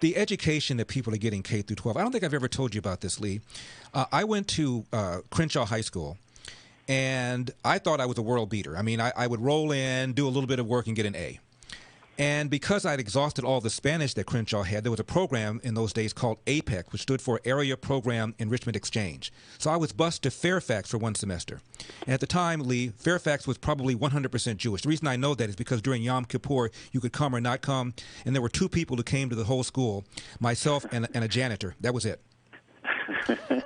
the education that people are getting K through 12. I don't think I've ever told you about this, Lee. I went to Crenshaw High School, and I thought I was a world beater. I mean, I would roll in, do a little bit of work, and get an A. And because I'd exhausted all the Spanish that Crenshaw had, there was a program in those days called APEC, which stood for Area Program Enrichment Exchange. So I was bused to Fairfax for one semester. And at the time, Lee, Fairfax was probably 100% Jewish. The reason I know that is because during Yom Kippur, you could come or not come, and there were two people who came to the whole school, myself and a janitor. That was it.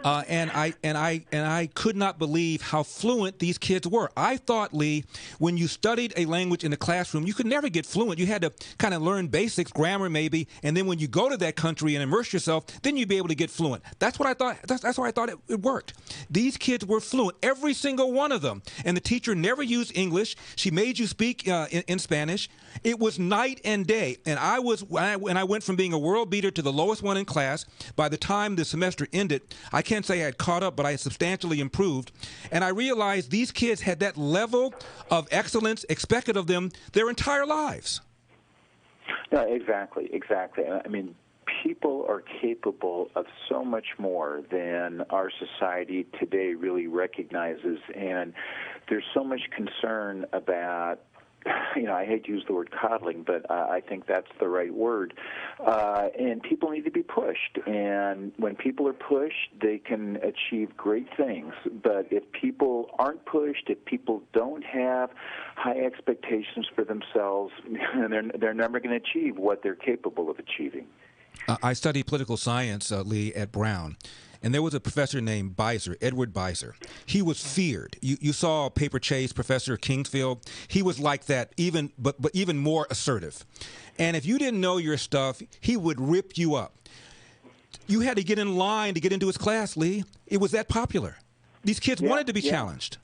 And I could not believe how fluent these kids were. I thought, Lee, when you studied a language in the classroom, you could never get fluent. You had to kind of learn basics, grammar maybe, and then when you go to that country and immerse yourself, then you'd be able to get fluent. That's what I thought. That's why I thought it worked. These kids were fluent, every single one of them. And the teacher never used English. She made you speak in Spanish. It was night and day. And I went from being a world beater to the lowest one in class. By the time the semester ended, I can't say I had caught up, but I had substantially improved. And I realized these kids had that level of excellence expected of them their entire lives. No, exactly. I mean, people are capable of so much more than our society today really recognizes. And there's so much concern about, I hate to use the word coddling, but I think that's the right word. And people need to be pushed. And when people are pushed, they can achieve great things. But if people aren't pushed, if people don't have high expectations for themselves, they're never going to achieve what they're capable of achieving. I studied political science, Lee, at Brown. And there was a professor named Beiser, Edward Beiser. He was feared. You saw Paper Chase, Professor Kingsfield. He was like that, but even more assertive. And if you didn't know your stuff, he would rip you up. You had to get in line to get into his class, Lee. It was that popular. These kids wanted to be challenged.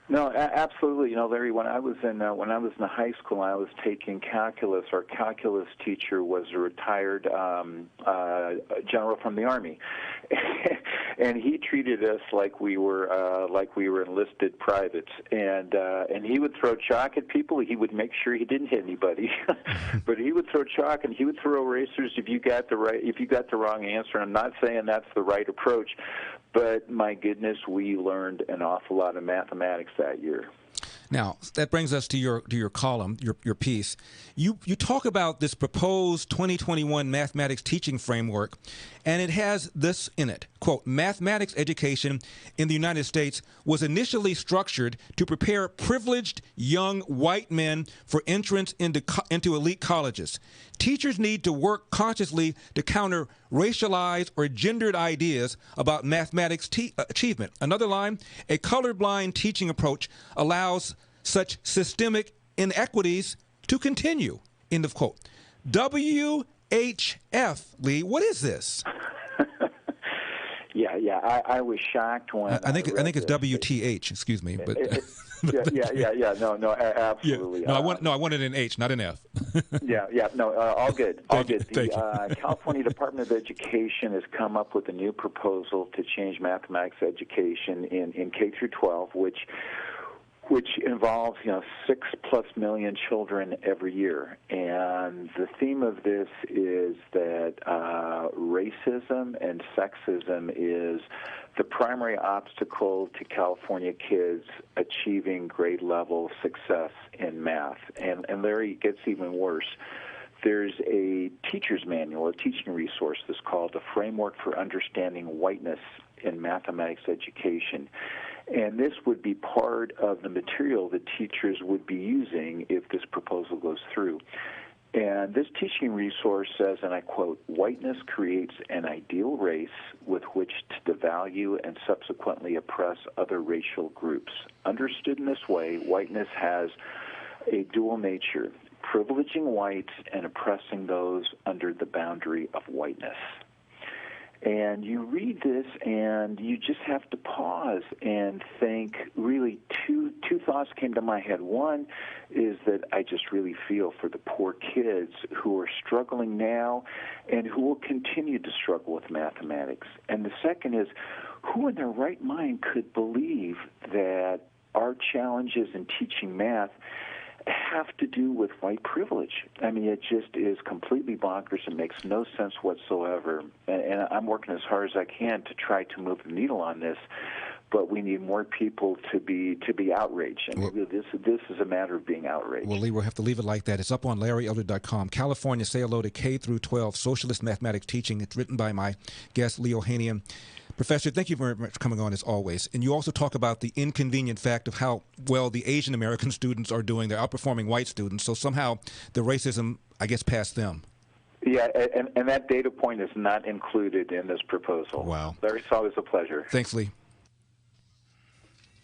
No, absolutely. Larry, when I was in high school, I was taking calculus. Our calculus teacher was a retired general from the Army, and he treated us like we were enlisted privates. And he would throw chalk at people. He would make sure he didn't hit anybody, but he would throw chalk and he would throw erasers if you got the wrong answer. I'm not saying that's the right approach. But my goodness, we learned an awful lot of mathematics that year. Now, that brings us to your column, your piece. You talk about this proposed 2021 mathematics teaching framework, and it has this in it. Quote, mathematics education in the United States was initially structured to prepare privileged young white men for entrance into elite colleges. Teachers need to work consciously to counter racialized or gendered ideas about mathematics achievement. Another line, a colorblind teaching approach allows such systemic inequities to continue. End of quote. WHF, Lee, what is this? Yeah. I was shocked when I think it's WTH. Excuse me, but yeah. No, absolutely. Yeah. No, I wanted an H, not an F. No, all good. All good. Thank you. California Department of Education has come up with a new proposal to change mathematics education in K through 12, which involves 6+ million children every year. And the theme of this is that racism and sexism is the primary obstacle to California kids achieving grade level success in math. And Larry, it gets even worse. There's a teacher's manual, a teaching resource that's called A Framework for Understanding Whiteness in Mathematics Education. And this would be part of the material that teachers would be using if this proposal goes through. And this teaching resource says, and I quote, whiteness creates an ideal race with which to devalue and subsequently oppress other racial groups. Understood in this way, whiteness has a dual nature, privileging whites and oppressing those under the boundary of whiteness. And you read this, and you just have to pause and think. Really, two thoughts came to my head. One is that I just really feel for the poor kids who are struggling now and who will continue to struggle with mathematics. And the second is, who in their right mind could believe that our challenges in teaching math have to do with white privilege. I mean, it just is completely bonkers. It makes no sense whatsoever. And I'm working as hard as I can to try to move the needle on this. But we need more people to be outraged. And this is a matter of being outraged. Well, Lee, we'll have to leave it like that. It's up on LarryElder.com. California, Say Hello to K through 12 Socialist Mathematics Teaching. It's written by my guest, Lee Ohanian. Professor, thank you very much for coming on as always. And you also talk about the inconvenient fact of how well the Asian American students are doing. They're outperforming white students. So somehow the racism, I guess, passed them. Yeah, and that data point is not included in this proposal. Wow. Larry, it's always a pleasure. Thanks, Lee.